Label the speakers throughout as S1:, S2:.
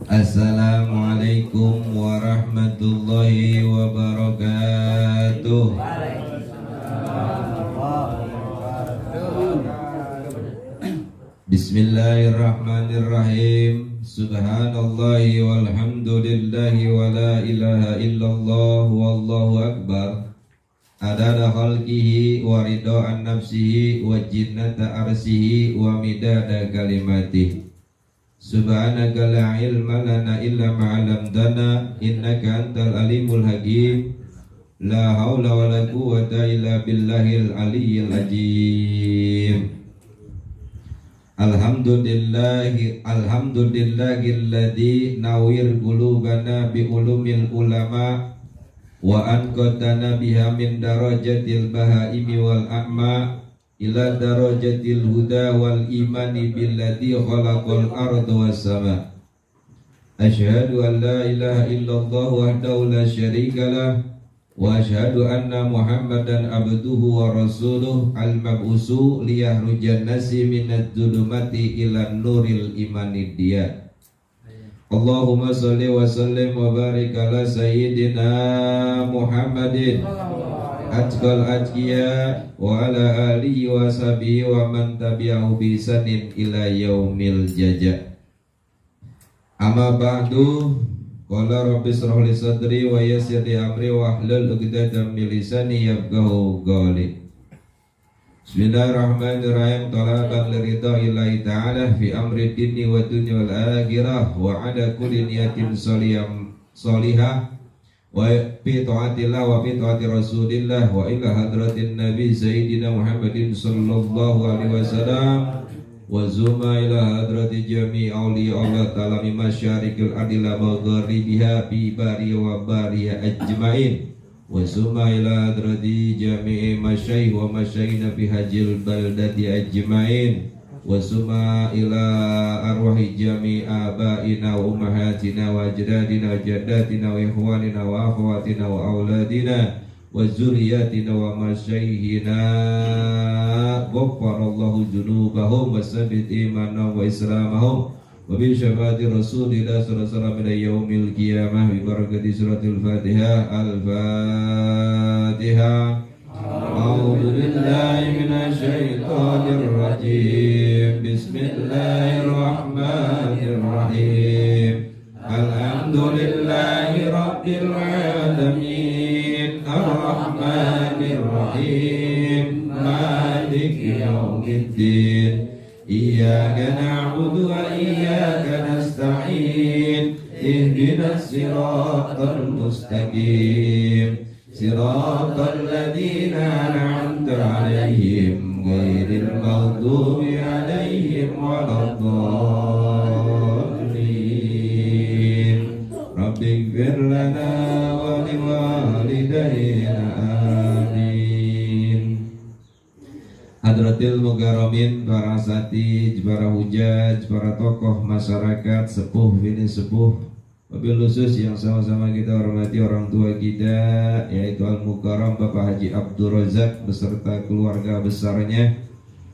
S1: Assalamualaikum warahmatullahi wabarakatuh. Bismillahirrahmanirrahim. Subhanallahi walhamdulillahi wa la ilaha illallah wallahu akbar. Adada khalqihi wa ridhaan nafsihi wa jinnata arsihi wa midada kalimatih. Subhanaka la ilma lana illa ma'alamtana innaka antal alimul hakim. La hawla wa la quwwata illa billahil aliyyil azim. Alhamdulillahilladzi nawwir qulubana bi ulumil ulama wa anqadana biha min darajatil bahaimi wal a'ma ila darajatil huda wal imani billadzi khalaqal arda was sama. Asyhadu an la ilaha illallah wahdahu la syarikalah wa asyhadu anna Muhammadan abduhu wa rasuluh al-mab'usu liyahrujan nasi minadh dhulumati ilan nuril imanidiyah. Allahumma sholli wa sallim wa barik ala sayyidina Muhammadin atqal atqiya wa ala alihi wa sahbihi wa man tabi'ahu bi ihsanin ila yaumil jaza. Amma ba'du, qala rabbi shrah li sadri wa yassir li amri wa hlul 'uqdatam min lisani yafqahu qawli. Bismillahirrahmanirrahim. Talaqan liridha illahi ta'ala fi amri dini wa dunya wal akhirah wa ala kulli niyatin sholihah wa fi ta'atillah wa fi ta'ati rasulillah wa ila hadratin nabi sayyidina Muhammadin sallallahu alaihi wasallam wa zuma ila hadrati jami' awliya Allah ta'ala min masyarikil adila magharibiha bi bari wa bariya ajma'in wa zuma ila hadrati jami' masyayikh wa masyayikhna fi hajil baldati ajma'in wa summa ila arwahi jami' abaina wa ummahatina wa ajdadina wa jaddatina wa ikhwanina wa akhwatina wa auladina wa zuriyatina wa masyayikhina ghafarallahu junubahum wa sabit imanahum wa islamahum wa bi syafaati rasulillah sallallahu alaihi wasallam ila yaumil qiyamah bi barakati suratul fatihah. Al-Fatihah. A'udzu billahi minasy syaithanir rajim. Bismillahirrahmanirrahim. Alhamdulillahi rabbil alamin. Ar-Rahmanir Rahim. Maliki yaumiddin. Iyyaka na'budu wa iyyaka nasta'in. Ihdinas siratal mustaqim. Siratal ladzina an'amta 'alaihim ghairil maghdubi 'alaihim waladdallin. Rabbighfir lana wa liwalidayna amin. Hadratil mukarramin, para sati, para hujaj, para tokoh masyarakat, sepuh bini sepuh, wabil khusus yang sama-sama kita hormati orang tua kita, yaitu Al-Mukarram Bapak Haji Abdul Razak beserta keluarga besarnya,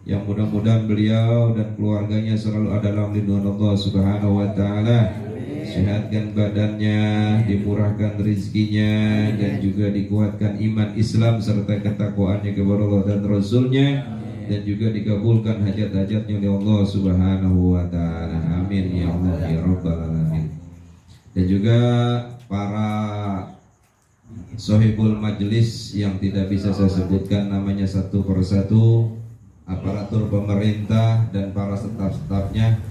S1: yang mudah-mudahan beliau dan keluarganya selalu ada dalam lindungan Allah Subhanahu wa taala. Sehatkan badannya, dimurahkan rezekinya, dan juga dikuatkan iman Islam serta ketakwaannya kepada Allah dan Rasulnya, dan juga dikabulkan hajat-hajatnya oleh Allah Subhanahu wa taala. Amin ya Allah ya rabbal alamin. Dan juga para sohibul majlis yang tidak bisa saya sebutkan namanya satu persatu, aparatur pemerintah dan para staf-stafnya,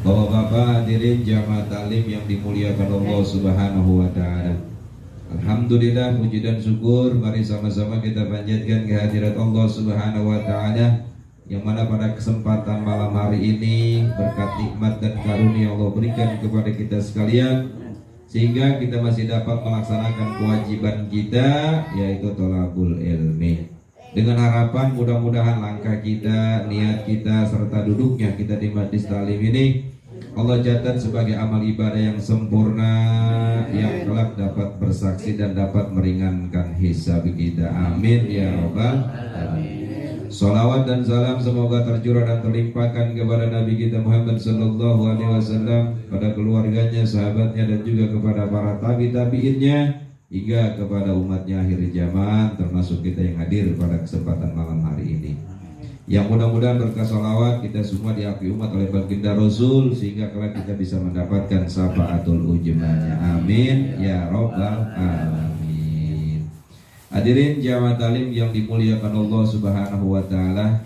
S1: bapak-bapak hadirin jamaah taklim yang dimuliakan Allah Subhanahu wa taala. Alhamdulillah, puji dan syukur mari sama-sama kita panjatkan kehadirat Allah Subhanahu wa taala, yang mana pada kesempatan malam hari ini berkat nikmat dan karunia Allah berikan kepada kita sekalian, sehingga kita masih dapat melaksanakan kewajiban kita, yaitu thalabul ilmi. Dengan harapan mudah-mudahan langkah kita, niat kita, serta duduknya kita di majlis taklim ini Allah catat sebagai amal ibadah yang sempurna, yang kelak dapat bersaksi dan dapat meringankan hisab kita. Amin ya rabbal alamin. Salawat dan salam semoga tercurah dan terlimpahkan kepada Nabi kita Muhammad sallallahu alaihi wasallam, pada keluarganya, sahabatnya, dan juga kepada para tabi'innya hingga kepada umatnya akhir zaman, termasuk kita yang hadir pada kesempatan malam hari ini. Yang mudah-mudahan berkah salawat kita semua diakui umat oleh baginda Rasul, sehingga kelak kita bisa mendapatkan syafaatul ujmanya. Amin ya rabbal alamin. Hadirin jamaah talim yang dimuliakan Allah Subhanahu wa taala.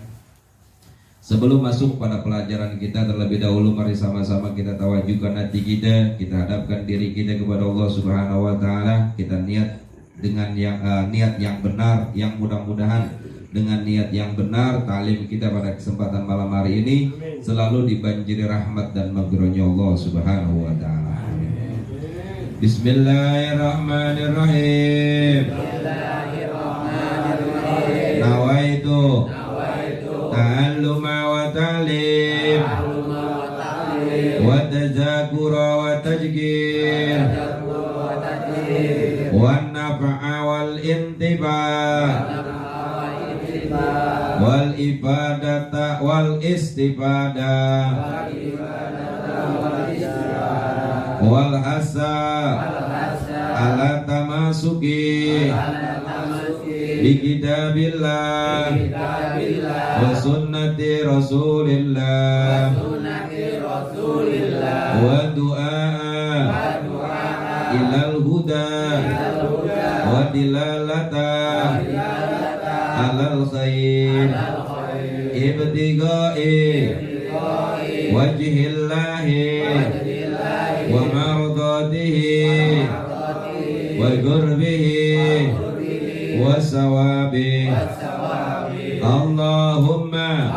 S1: Sebelum masuk pada pelajaran kita, terlebih dahulu mari sama-sama kita tawajukan hati kita hadapkan diri kita kepada Allah Subhanahu wa taala. Kita niat dengan niat yang benar, yang mudah-mudahan dengan niat yang benar talim kita pada kesempatan malam hari ini selalu dibanjiri rahmat dan maghfirahnya Allah Subhanahu wa taala. Bismillahirrahmanirrahim. Nawaitu ta'alluma wa ta'lim wa tazakura wa tajgir wa nafa'a wal intiba' wal ibadata wal istifadah wal hasa ala tamasuki bi kitabillah wa sunnati rasulillah wa du'a ilal huda wa dilalata alal khair ibtigai wajhillahi wa mardatihi wa qurbihi wa sawabi. Allahumma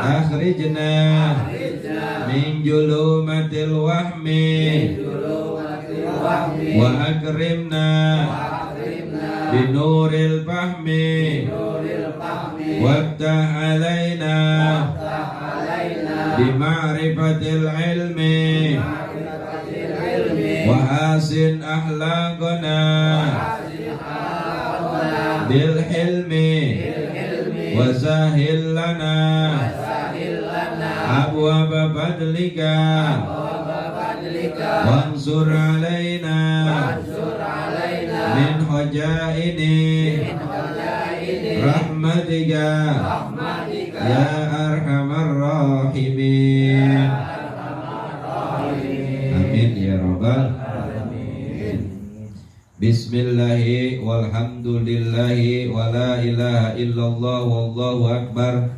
S1: akhrijna min julumatil wahmi wa akrimna binuril fahmi waftah alaina bima'rifatil ilmi wa hasin ahlaqana bil hilmi wa sahil lana abwaba fadlika wansur alaina min hujaini rahmatika ya arhamar rahimin. Amin ya rabbal alamin. Bismillahi walhamdulillahi wa la ilaha illallah wallahu akbar.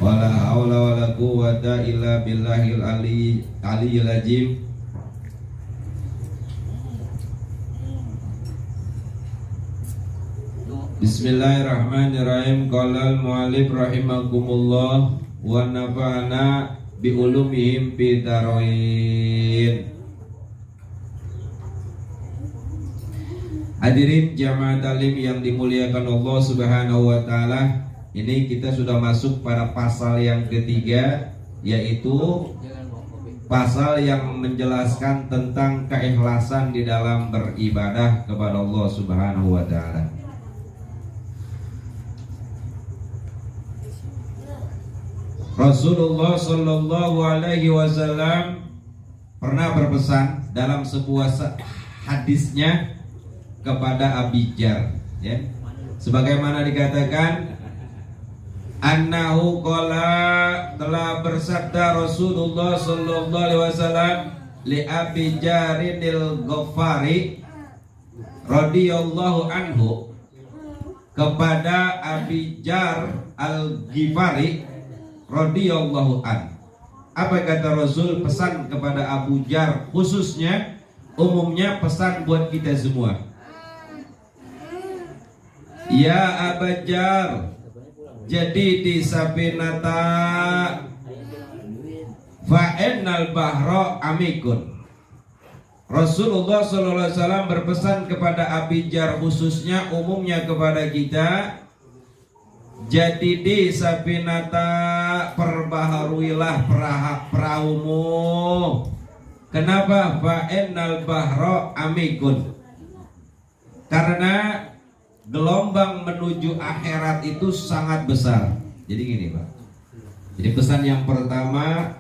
S1: Wala haula wala quwwata illa billahil aliyyil azim. Bismillahirrahmanirrahim. Qala al-mu'allif rahimakumullah wa nafa'ana bi ulumihim fi darain. Hadirin jamaah talim yang dimuliakan Allah Subhanahu wa taala, ini kita sudah masuk pada pasal yang ketiga, yaitu pasal yang menjelaskan tentang keikhlasan di dalam beribadah kepada Allah Subhanahu wa taala. Rasulullah sallallahu alaihi wasallam pernah berpesan dalam sebuah hadisnya kepada Abi Dzar, ya. Sebagaimana dikatakan annahu qala, telah bersabda Rasulullah sallallahu alaihi wasallam li Abi Dzarinil Ghafari radhiyallahu anhu, kepada Abi Dzar Al-Ghifari radhiyallahu an. Apa kata Rasul, pesan kepada Abu Dzar khususnya, umumnya pesan buat kita semua. Ya Abu Dzar, jadi di Sabinata fa'ennal bahra amikun. Rasulullah SAW berpesan kepada Abi Dzar khususnya, umumnya kepada kita, jadi di Sabinata, perbaharuilah perahumu. Kenapa? Fa'ennal bahra amikun, Karena gelombang menuju akhirat itu sangat besar. Jadi gini Pak. Jadi pesan yang pertama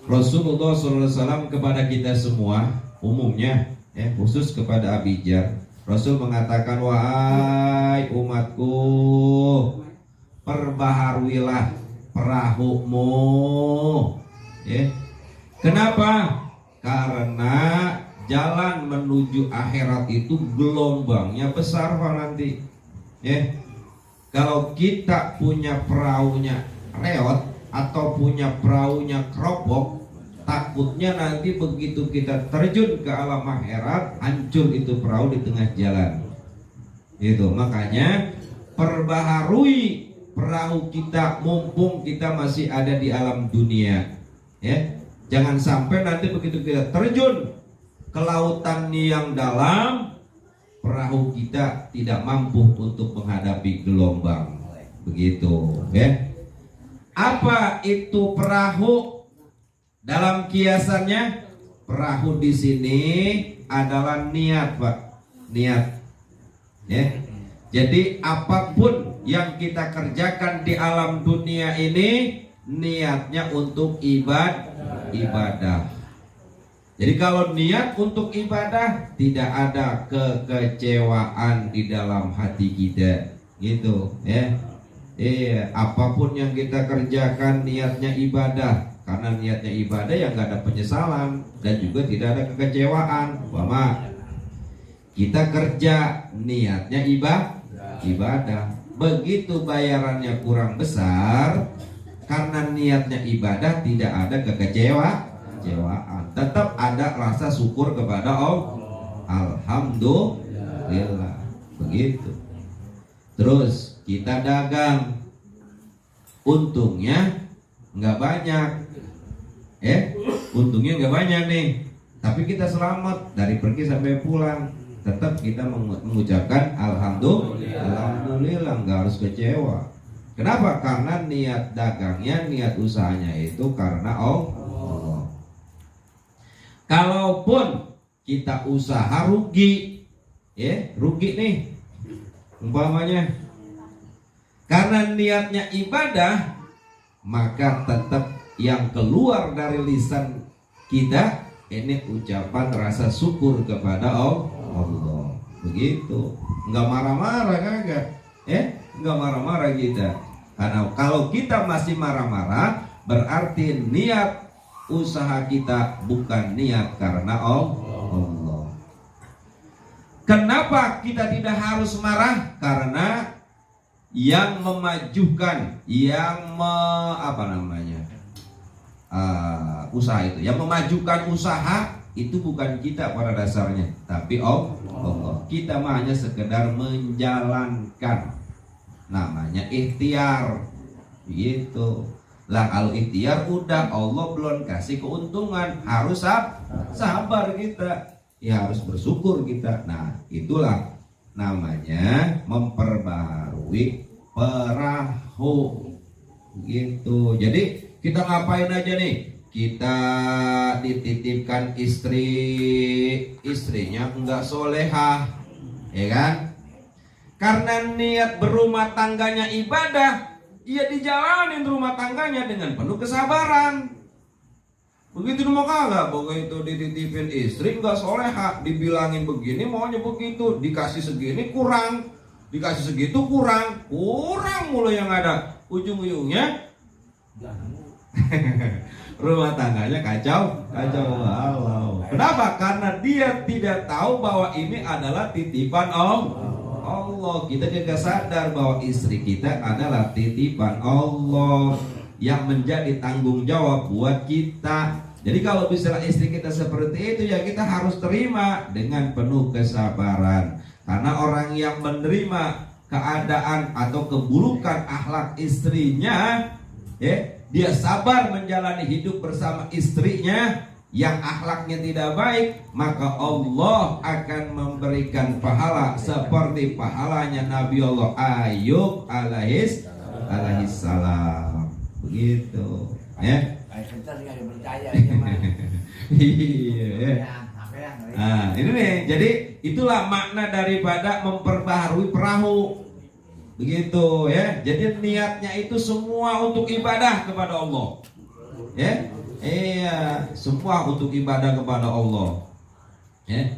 S1: Rasulullah SAW kepada kita semua, umumnya khusus kepada Abijar, Rasul mengatakan, wahai umatku, perbaharuilah perahumu. Kenapa? Karena jalan menuju akhirat itu gelombangnya besar Pak nanti. Kalau kita punya perahunya reot atau punya perahunya keropok, takutnya nanti begitu kita terjun ke alam akhirat, hancur itu perahu di tengah jalan. Itu makanya perbaharui perahu kita mumpung kita masih ada di alam dunia. Jangan sampai nanti begitu kita terjun ke lautan yang dalam, perahu kita tidak mampu untuk menghadapi gelombang. Begitu, Apa itu perahu? Dalam kiasannya, perahu di sini adalah niat, Pak. Niat. Jadi apapun yang kita kerjakan di alam dunia ini, niatnya untuk ibadah. Jadi kalau niat untuk ibadah, tidak ada kekecewaan di dalam hati kita, gitu, apapun yang kita kerjakan niatnya ibadah, karena niatnya ibadah yang nggak ada penyesalan dan juga tidak ada kekecewaan. Umpama kita kerja niatnya ibadah, begitu bayarannya kurang besar, karena niatnya ibadah tidak ada kekecewaan, tetap ada rasa syukur kepada Allah. Alhamdulillah, begitu. Terus kita dagang, untungnya nggak banyak, untungnya nggak banyak nih, tapi kita selamat dari pergi sampai pulang, tetap kita mengucapkan alhamdulillah, nggak harus kecewa. Kenapa? Karena niat dagangnya, niat usahanya itu karena Allah. Kalaupun kita usaha rugi, rugi nih, umpamanya karena niatnya ibadah, maka tetap yang keluar dari lisan kita ini ucapan rasa syukur kepada Allah. Begitu, nggak marah-marah kagak, nggak marah-marah kita. Karena kalau kita masih marah-marah, berarti niat usaha kita bukan niat karena Allah. Kenapa kita tidak harus marah? Karena yang memajukan, usaha itu, yang memajukan usaha itu bukan kita pada dasarnya, tapi Allah. Kita hanya sekedar menjalankan, namanya ikhtiar, gitu. Lah kalau ikhtiar udah Allah belum kasih keuntungan, harus sabar kita, harus bersyukur kita. Nah itulah namanya memperbaharui perahu, gitu. Jadi kita ngapain aja nih? Kita dititipkan istrinya enggak solehah, kan? Karena niat berumah tangganya ibadah, ia dijalanin rumah tangganya dengan penuh kesabaran. Begitu mau kagak, begitu dititipin istri nggak soleha, dibilangin begini maunya begitu, dikasih segini kurang, dikasih segitu kurang mulai yang ada, ujung-ujungnya rumah tangganya kacau balau. Kenapa? Karena dia tidak tahu bahwa ini adalah titipan Allah. Kita juga sadar bahwa istri kita adalah titipan Allah yang menjadi tanggung jawab buat kita. Jadi kalau misalnya istri kita seperti itu, ya kita harus terima dengan penuh kesabaran. Karena orang yang menerima keadaan atau keburukan akhlak istrinya, dia sabar menjalani hidup bersama istrinya yang akhlaknya tidak baik, maka Allah akan memberikan pahala seperti pahalanya Nabi Allah Ayub alaihissalam. Begitu,
S2: Kayak kita nggak percaya aja mah.
S1: Iya. Nah, ini nih, jadi itulah makna daripada memperbaharui perahu. Begitu ya. Jadi niatnya itu semua untuk ibadah kepada Allah. Ya. Iya, semua untuk ibadah kepada Allah. Ya.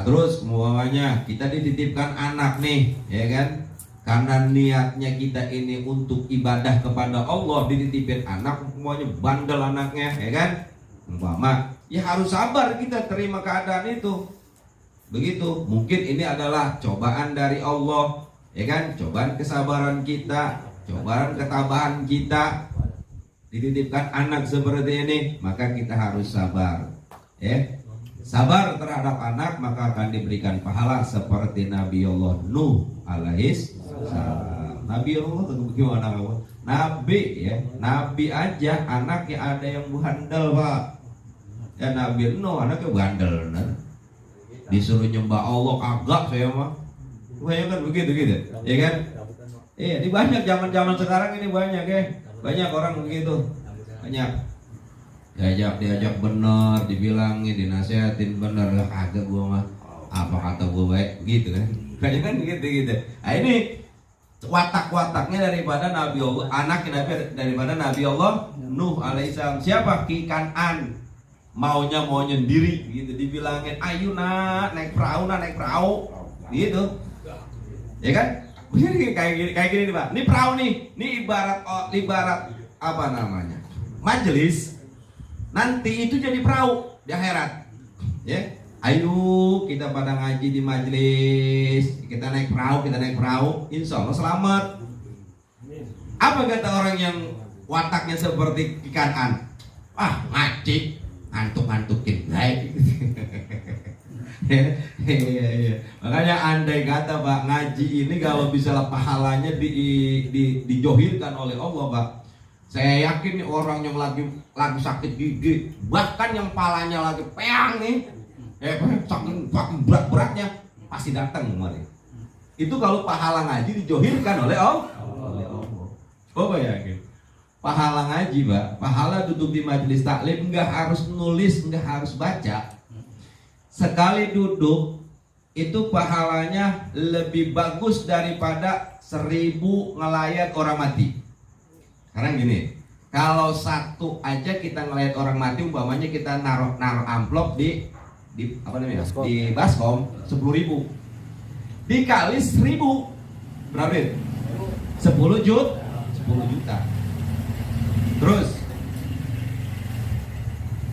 S1: Terus semuanya kita dititipkan anak nih, ya kan? Karena niatnya kita ini untuk ibadah kepada Allah, dititipin anak, semuanya bandel anaknya, ya kan? Umpama, ya harus sabar kita terima keadaan itu. Begitu, mungkin ini adalah cobaan dari Allah, ya kan? Cobaan kesabaran kita, cobaan ketabahan kita. Dititipkan anak seperti ini, maka kita harus sabar, ya. Sabar terhadap anak, maka akan diberikan pahala seperti Nabi Allah Nuh alaihis salam. Nabi Allah itu bagaimana? Nabi ya, Nabi aja anaknya ada yang bandel, Pak. Ya Nabi Nuh anaknya bandel, nah. Disuruh nyembah Allah kagak saya mah. Bayangkan begitu gitu, ya kan? Iya, di banyak zaman-zaman sekarang ini banyak ya. Banyak orang begitu, banyak diajak bener, dibilangin, dinasehatin bener, lah kagak gua mah, apa kata gua baik, gitu kan? Banyak kan gitu. Nah ini watak-wataknya daripada Nabi Allah, anak daripada Nabi Allah Nuh alaihissalam. Siapa? Ki Kan'an, maunya sendiri, gitu. Dibilangin, ayo naik perahu, gitu, ya kan? Ini kayak gini nih Pak. Ini perahu nih. Ini ibarat apa namanya? Majelis. Nanti itu jadi perahu di akhirat. Ya. Ayo kita pada ngaji di majelis. Kita naik perahu. Insya Allah selamat. Apa kata orang yang wataknya seperti Kan'an? Ngaji ngantuk-ngantukin baik. Iya. Makanya andai kata Pak, ngaji ini kalau bisa pahalanya dijohirkan oleh Allah Pak, saya yakin nih orang yang lagi sakit gigi, bahkan yang palanya lagi peang nih, saking berat-beratnya pasti datang kemarin. Itu kalau pahala ngaji dijohirkan oleh Allah. Coba yakin. Pahala ngaji Pak, pahala duduk di majelis taklim, nggak harus nulis, nggak harus baca. Sekali duduk itu pahalanya lebih bagus daripada 1000 ngelayat orang mati. Sekarang gini, kalau satu aja kita ngelayat orang mati, umpamanya kita naruh amplop di apa namanya? Di baskom 10.000 dikali 1000 berapa? 10 juta. Terus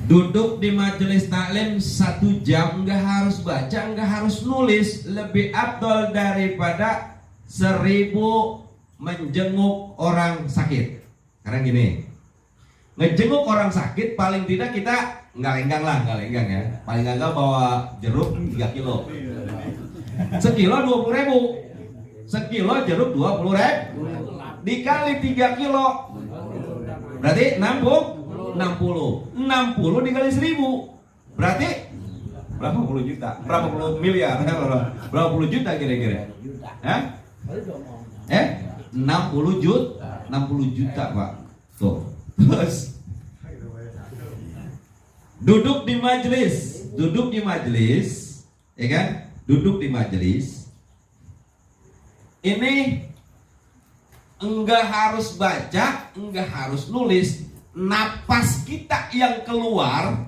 S1: duduk di majelis taklim 1 jam, nggak harus baca, nggak harus nulis, lebih afdol daripada 1000 menjenguk orang sakit. Karena gini, ngejenguk orang sakit paling tidak kita nggak lenggang ya, paling nggak bawa jeruk 3 kilo, sekilo 20.000, sekilo jeruk 20.000, dikali 3 kilo, berarti 60 dikali 1000 berarti berapa puluh juta? Berapa puluh miliar? Berapa puluh juta kira-kira? 60 juta Pak. Tuh. Terus duduk di majelis, ya kan? Duduk di majelis. Ini enggak harus baca, enggak harus nulis. Napas kita yang keluar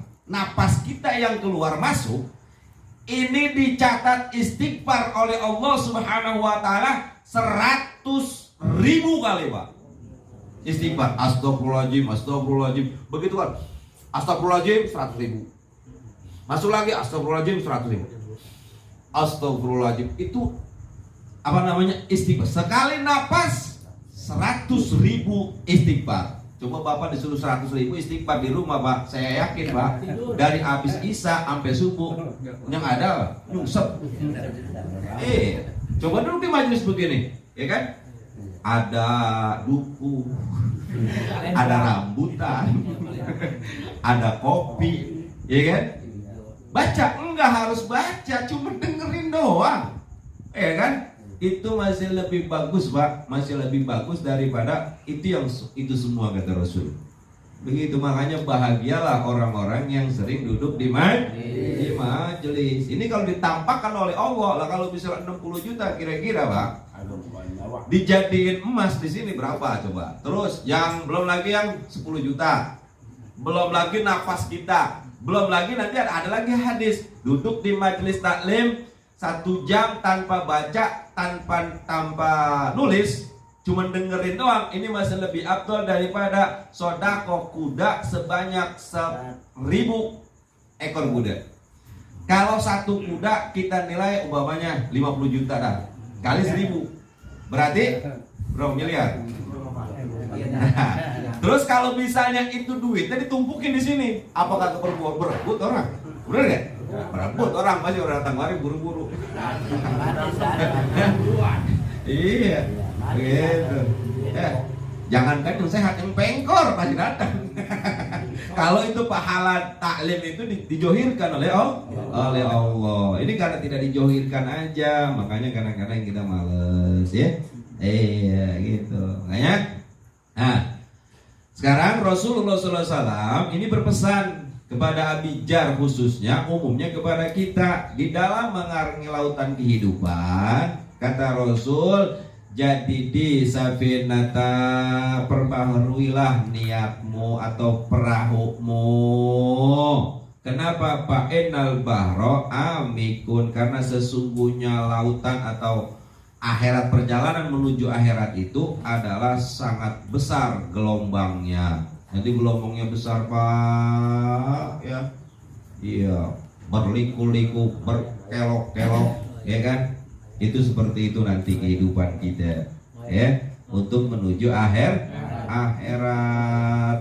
S1: masuk ini dicatat istighfar oleh Allah Subhanahu wa taala 100.000 kali Pak. Istighfar, astagfirullahaladzim. Begitu kan? Astagfirullahaladzim 100.000. Masuk lagi astagfirullahaladzim 100.000. Astagfirullahaladzim itu apa namanya? Istighfar. Sekali napas 100.000 istighfar. Coba Bapak disuruh 100.000 istighfar di rumah Pak, saya yakin Pak, dari habis Isya sampai subuh yang ada nyungsep. Coba duduk di majelis begini, ya kan? Ada duku, ada rambutan, ada kopi, ya kan? Baca, enggak harus baca, cuma dengerin doang, ya kan? Itu masih lebih bagus Pak, masih lebih bagus daripada itu semua kata Rasul. Begitu, makanya bahagialah orang-orang yang sering duduk di majelis. Ini kalau ditampakkan oleh Allah lah, kalau bisa 60 juta kira-kira Pak, dijadiin emas di sini berapa coba? Terus yang belum lagi yang 10 juta, belum lagi nafas kita, belum lagi nanti ada lagi hadis duduk di majelis taklim 1 jam tanpa baca, tanpa nulis, cuman dengerin doang, ini masih lebih afdal daripada sodako kuda sebanyak 1000 ekor kuda. Kalau 1 kuda kita nilai umpamanya 50 juta dah, kali 1000 berarti berapa miliar? Terus kalau misalnya itu duitnya ditumpukin di sini, apakah berebut orang? Bener gak? Berebut orang, pasti orang datang kemari buru-buru. Iya, gitu. Jangankan yang sehat, yang pengkor pasti datang. Kalau itu pahala taklim itu dijohirkan oleh Allah. Ini karena tidak dijohirkan aja, makanya kadang-kadang kita males ya. Iya gitu. Makanya, nah sekarang Rasulullah SAW ini berpesan kepada Abi Jar khususnya, umumnya kepada kita di dalam mengarungi lautan kehidupan. Kata Rasul, jadi di safinata, perbaharuilah niatmu atau perahumu. Kenapa Pak? Enal bahro amikun, karena sesungguhnya lautan atau akhirat, perjalanan menuju akhirat itu adalah sangat besar gelombangnya. Nanti gelombangnya besar Pak ya. Iya, berliku-liku, berkelok-kelok ya kan. Itu seperti itu nanti kehidupan kita ya, untuk menuju akhirat.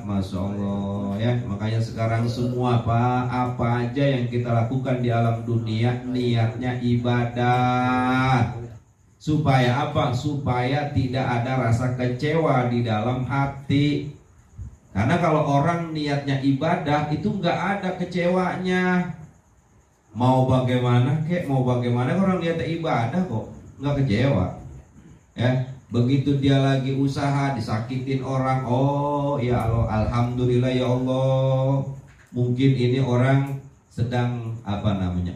S1: Masya Allah ya. Makanya sekarang semua Pak, apa aja yang kita lakukan di alam dunia niatnya ibadah. Supaya apa? Supaya tidak ada rasa kecewa di dalam hati. Karena kalau orang niatnya ibadah itu nggak ada kecewanya. Mau bagaimana orang niatnya ibadah kok nggak kecewa. Ya, begitu dia lagi usaha disakitin orang, oh ya Allah, alhamdulillah ya Allah. Mungkin ini orang sedang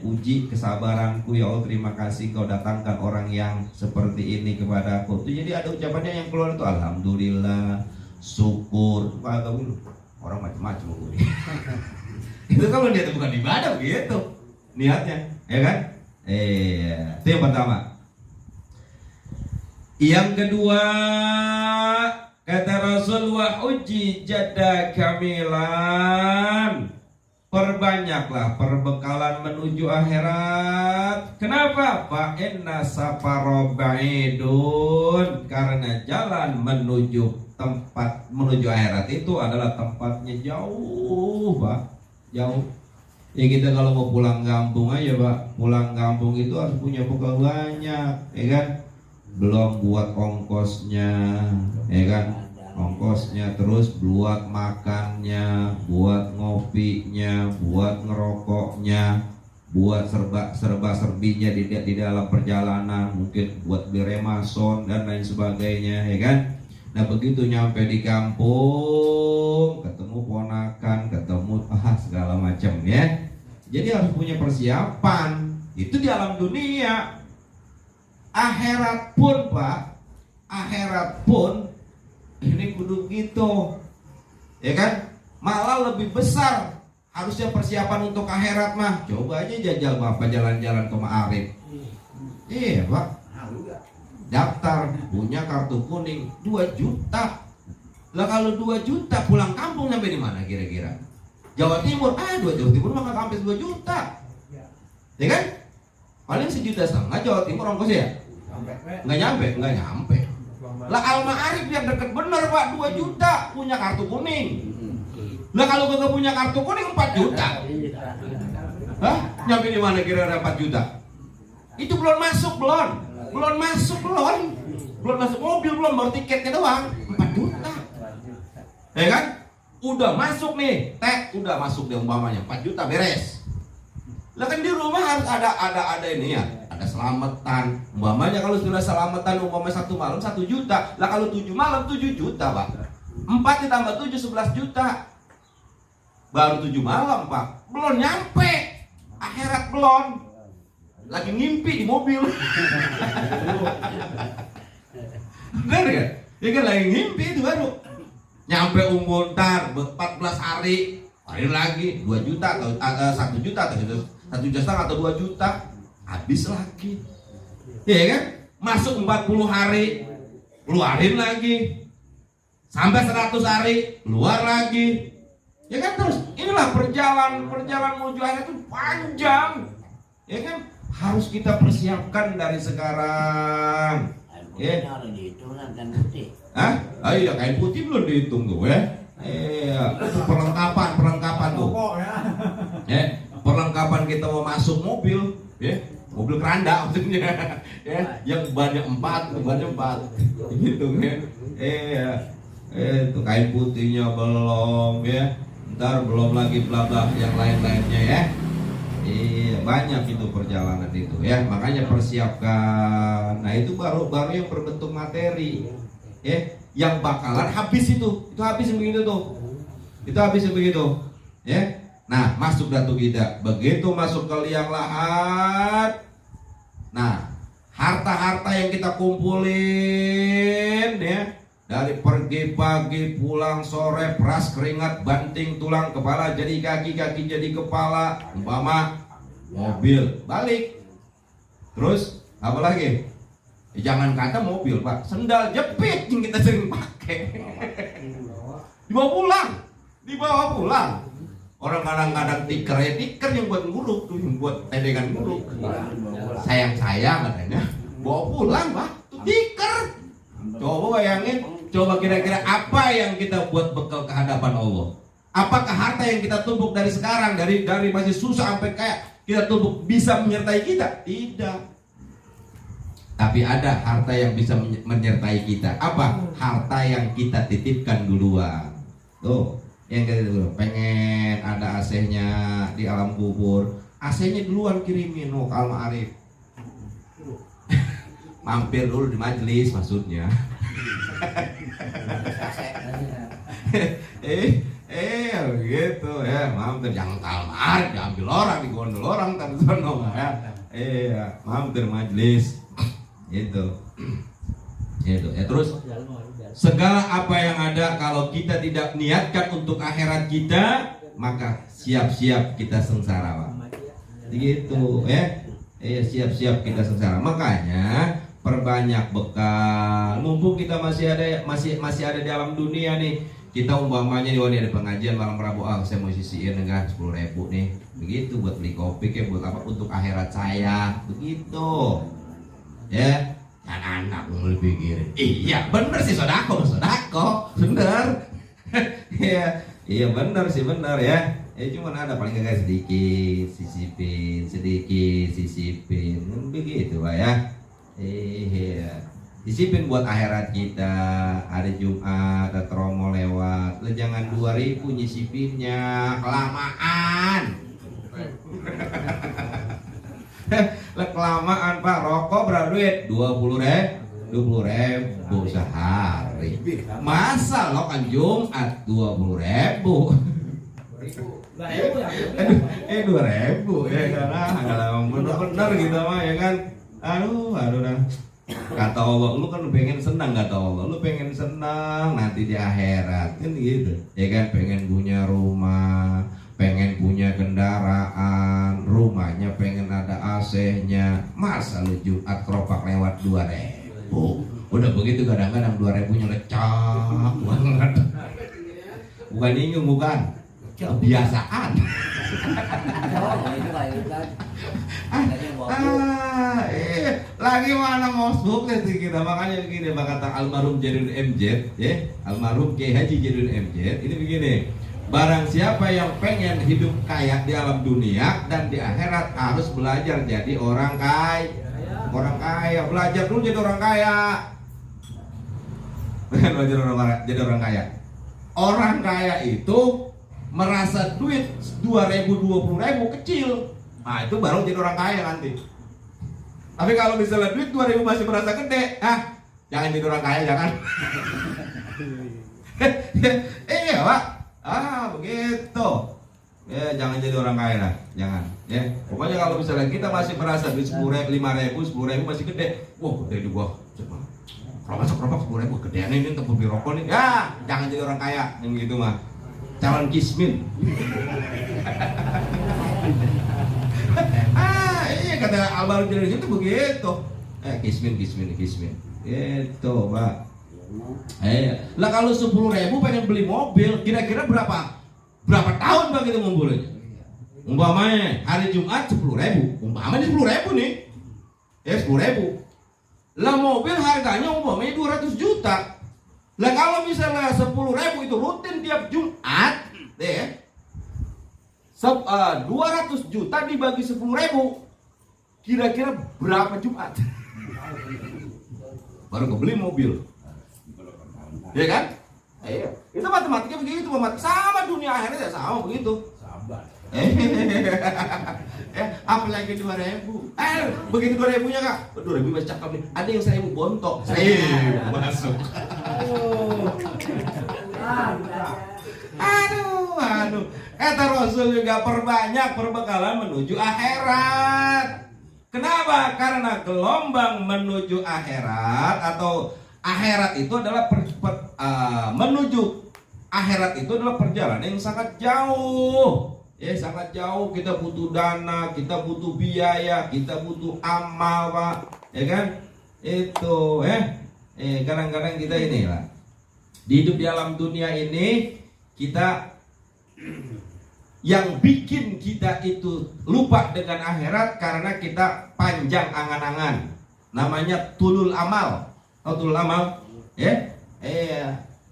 S1: uji kesabaranku ya Allah, terima kasih kau datangkan orang yang seperti ini kepada aku. Itu jadi ada ucapannya yang keluar itu alhamdulillah, syukur. Orang macam-macam itu kalau dia bukan ibadah gitu niatnya, ya kan? Itu yang pertama. Yang kedua, kata Rasul, wa uji jada kamilan, perbanyaklah perbekalan menuju akhirat. Kenapa? Fa inna safara ba'idun, karena jalan menuju akhirat itu adalah tempatnya jauh, Pak. Jauh. Ya kita kalau mau pulang kampung aja Pak, pulang kampung itu harus punya bekal banyak, ya kan? Belum buat ongkosnya, ya kan? Ongkosnya, terus buat makannya, buat ngopinya, buat ngerokoknya, buat serba-serbinya di dalam perjalanan, mungkin buat beli remason dan lain sebagainya, ya kan? Nah begitu nyampe di kampung, ketemu ponakan, ketemu segala macam ya. Jadi harus punya persiapan. Itu di alam dunia. Akhirat pun Pak, akhirat pun ini kudu gitu, ya kan? Malah lebih besar harusnya persiapan untuk akhirat mah. Coba aja jajal Bapak jalan-jalan ke Ma'arif. Iya Pak, daftar punya kartu kuning 2 juta. Lah kalau 2 juta pulang kampung sampai di mana kira-kira? Jawa Timur, Jawa Timur mah nggak sampai 2 juta, ya kan? Paling 1,5 juta Jawa Timur ongkosnya ya? Nggak nyampe. Lah Al-Ma'arif yang deket bener Pak, 2 juta punya kartu kuning. Lah kalau gak punya kartu kuning 4 juta. Hah? Nyampe di mana kira-kira 4 juta? Itu belum masuk mobil, belum baru tiketnya doang 4 juta. Ya kan? Udah masuk nih, udah masuk deh umpamanya 4 juta beres. Lah kan di rumah harus ada ini ya, ada selamatan. Umpamanya kalau sudah selamatan umpamanya 1 malam 1 juta. Lah kalau 7 malam 7 juta, Pak. 4 ditambah 7 11 juta.
S2: Baru 7 malam Pak, belum nyampe, akhirat belum, lagi ngimpi di mobil. Bener ya? Ya kan lagi ngimpi itu baru nyampe umur ntar 14 hari lagi 2 juta atau 1 juta atau 1,5 juta atau 2 juta habis lagi. Ya kan? Masuk 40 hari keluarin lagi, sampai 100 hari keluar lagi. Ya kan, terus inilah perjalanan menuju akhirat itu panjang. Ya kan? Harus kita persiapkan dari sekarang. Ya. Hah? Ah iya, kain putih belum dihitung tuh ya. Iya, perlengkapan tuh. Ya, perlengkapan kita mau masuk mobil, ya. Mobil keranda maksudnya. Ya, yang banyak 4 gitu kan. Iya. Itu kain putihnya belum ya. Ntar belum lagi bla bla yang lain-lainnya ya. Iya, banyak itu perjalanan itu ya. Makanya persiapkan. Nah, itu baru yang berbentuk materi. Ya, yang bakalan habis itu habis begitu tuh. Itu habis begitu. Ya. Nah, masuk datu kita. Begitu masuk ke liang lahat. Nah, harta-harta yang kita kumpulin ya, dari pergi pagi pulang sore, peras keringat, banting tulang, kepala jadi kaki, kaki jadi kepala, umpama mobil balik. Terus apa lagi? Jangan kata mobil Pak, sendal jepit yang kita sering pakai. Dibawa pulang. Orang kadang-kadang tiker yang buat nguruk tuh, yang buat tendengan nguruk. Sayang katanya, bawa pulang Pak, tuh tiker. Coba bayangin, coba kira-kira apa yang kita buat bekal ke hadapan Allah? Apakah harta yang kita tumpuk dari sekarang, dari masih susah sampai kaya, kita tumpuk bisa menyertai kita? Tidak. Tapi ada harta yang bisa menyertai kita. Apa? Harta yang kita titipkan duluan. Tuh, yang kita dulu pengen ada AC-nya di alam kubur. AC-nya duluan kirimin ke Alma Arif. Mampir dulu di majelis maksudnya. Gitu ya, mampir jangan kalmar, diambil orang, digondol orang tadi sono ya. Mampir majelis. Gitu. Gitu. Ya terus segala apa yang ada kalau kita tidak niatkan untuk akhirat kita, maka siap-siap kita sengsara, Pak. Gitu ya. Siap-siap kita sengsara. Makanya perbanyak bekal. Mumpung kita masih ada di alam dunia nih. Kita umpamanya nih ada pengajian malam Rabu, saya mau sisihin enggak 10.000 nih. Begitu buat beli kopi kayak buat apa untuk akhirat saya. Begitu. Ya, anak-anak mulai pikirin. Iya, bener sih sodako, bener. Iya bener ya. Cuman ada paling gak sedikit sisipin, begitu Pak ya. Disipin buat akhirat kita. Ada Jumat, ada promo lewat. Lo jangan 2.000 nyisipinnya, kelamaan. Kelamaan Pak, rokok berapa duit? 20.000 sehari. Masa lo kan Jumat 20.000? 2.000 ya kan? Bener gitu mah ya kan? Aduh dah. Kata Allah, lu kan pengen senang, kata Allah, lu pengen senang nanti di akhirat kan gitu, ya kan? Pengen punya rumah, pengen punya kendaraan, rumahnya pengen ada AC-nya. Masa lu Jumat keropak lewat 2.000? Udah begitu kadang-kadang 2.000-nya lecak banget. Bukan nyinggung, bukan kebiasaan. Lagi mana mau sukses kita, makanya begini kata almarhum Jadun MZ, ya, almarhum Kiai Haji Jadun MZ ini begini. Barang siapa yang pengen hidup kaya di alam dunia dan di akhirat harus belajar jadi orang kaya. Orang kaya, belajar dulu jadi orang kaya. Belajar jadi orang kaya. Orang kaya itu merasa duit 2.000 20.000 kecil. Nah, itu baru jadi orang kaya nanti. Tapi kalau misalnya duit 2.000 masih merasa gede, jangan jadi orang kaya, jangan. Iya Pak. Begitu. Ya jangan jadi orang kaya lah, jangan. Ya pokoknya kalau misalnya kita masih merasa duit 10.000, 5.000, 10.000 masih gede, wah gede di gua. Kalau masuk rokok 10.000 gedean ini untuk beli rokok nih, ya jangan jadi orang kaya yang gitu mah. Calon kismin. Iya kata almarhum jenis itu begitu. Kismin. Itu Pak. Lah kalau 10.000 pengen beli mobil, kira-kira berapa tahun Pak kita ngumpulnya? Umpamanya hari Jumat 10.000, umpamanya 10.000 nih, ya 10.000. Lah mobil harganya umpamanya 200 juta. Lah kalau misalnya 10.000 itu rutin tiap Jumat, deh, 200 juta dibagi 10.000, kira-kira berapa Jumat? Baru kebeli mobil, ya kan? Iya, itu matematika begitu, sama dunia akhirnya sama begitu. Apalagi 2.000. Begitu 2.000-nya Kak. 2.000 masih cakep nih. Ada yang 1.000 bontok. 1.000 masuk. Aduh. Kata Rasul juga perbanyak perbekalan menuju akhirat. Kenapa? Karena gelombang menuju akhirat atau akhirat itu adalah menuju akhirat itu adalah perjalanan yang sangat jauh. Ya sangat jauh, kita butuh dana, kita butuh biaya, kita butuh amal Pak, ya kan? Itu kadang-kadang kita ini lah, hidup di alam dunia ini kita yang bikin kita itu lupa dengan akhirat karena kita panjang angan-angan, namanya tulul amal. Tahu tulul amal? Ya,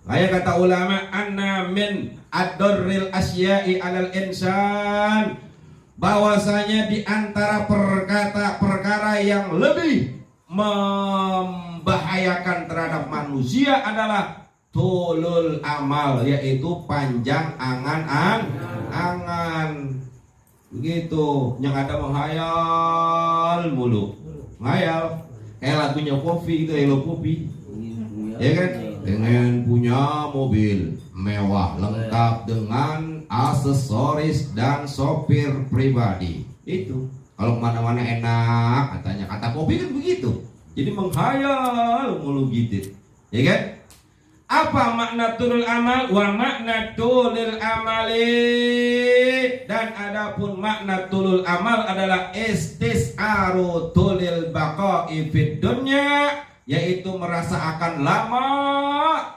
S2: kayak kata ulama, anna min ad-darril asya'i 'alal insan, bahwasanya di antara perkara yang lebih membahayakan terhadap manusia adalah tulul amal, yaitu panjang angan-angan. Begitu, yang ada menghayal mulu. Menghayal kayak lagunya Kopi itu, Hello Kopi. Ya kan? Dengan punya mobil mewah lengkap dengan aksesoris dan sopir pribadi. Itu kalau kemana-mana enak katanya, kata Kopi kan begitu. Jadi menghayal mulu gitu, ya kan? Apa makna tulul amal? Wa makna tulul amali, dan adapun makna tulul amal adalah istis'aru tulil baqa'i fid dunya, yaitu merasa akan lama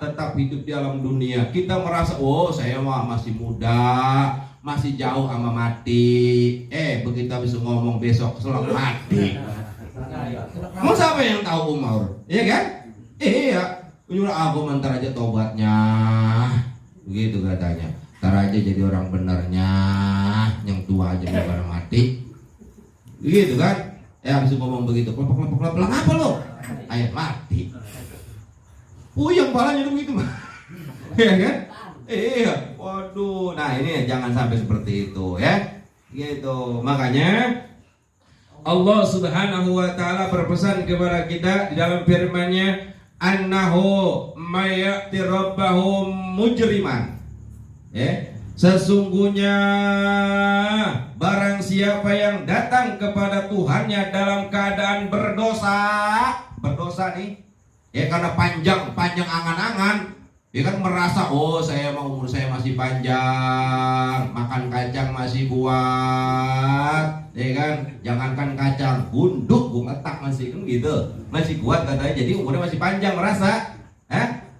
S2: tetap hidup di alam dunia. Kita merasa, oh saya masih muda, masih jauh sama mati. Begitu bisa ngomong besok selok mati. Mau siapa yang tahu umur? Iya kan? Iya. Nyuruh aku mentar aja tobatnya, begitu katanya. Ntar aja jadi orang benernya, yang tua aja belum mati, begitu kan? Habis ngomong begitu, kelopok apa lo? Ayat mati. Puyeng palanya begitu mah, ya kan? Iya, waduh. Nah ini jangan sampai seperti itu ya, gitu. Makanya Allah Subhanahu wa Ta'ala berpesan kepada kita di dalam firman-Nya, annahu mayati rabbahu mujriman. Sesungguhnya barang siapa yang datang kepada Tuhannya dalam keadaan berdosa nih, karena panjang angan-angan, kan merasa, oh saya mau umur saya masih panjang, makan kacang masih kuat, kan? Jangankan kacang, bunduk gua letak masih kan gitu, masih kuat katanya. Jadi umurnya masih panjang, merasa,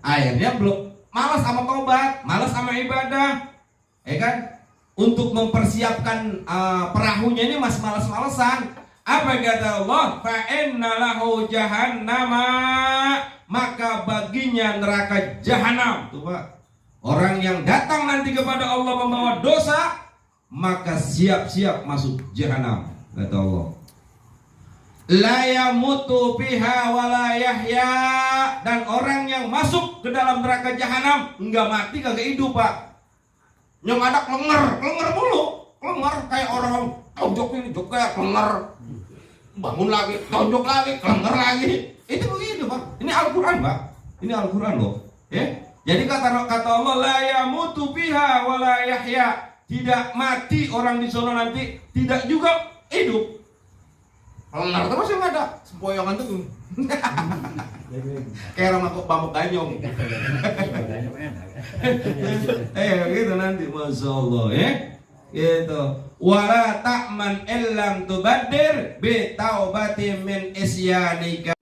S2: akhirnya belum, malas sama tobat, malas sama ibadah, kan? Untuk mempersiapkan perahunya ini masih malas-malesan. Apa kata Allah? Fa inna lahu jahannama, maka baginya neraka jahanam. Tuh Pak, orang yang datang nanti kepada Allah membawa dosa, maka siap-siap masuk jahanam, kata Allah. La yamutu fiha wa la yahya, dan orang yang masuk ke dalam neraka jahanam enggak mati kagak hidup Pak. Yang ada klenger mulu, klenger kayak orang tonjok ini joget klenger, bangun lagi tonjok lagi klenger lagi. Itu begitu Pak. Ini Al-Quran Pak. Ini Al-Quran loh. Jadi kata Allah, la yamutu fiha wa la yahya, tidak mati orang di sono nanti, tidak juga hidup. Kalau nggak tahu masih nggak ada sempoyongan tuh. Kayak orang mabuk ganyong. Gitu nanti, masya Allah ya. Gitu. Wala ta'man illam tubaddir bi taubati min isyanika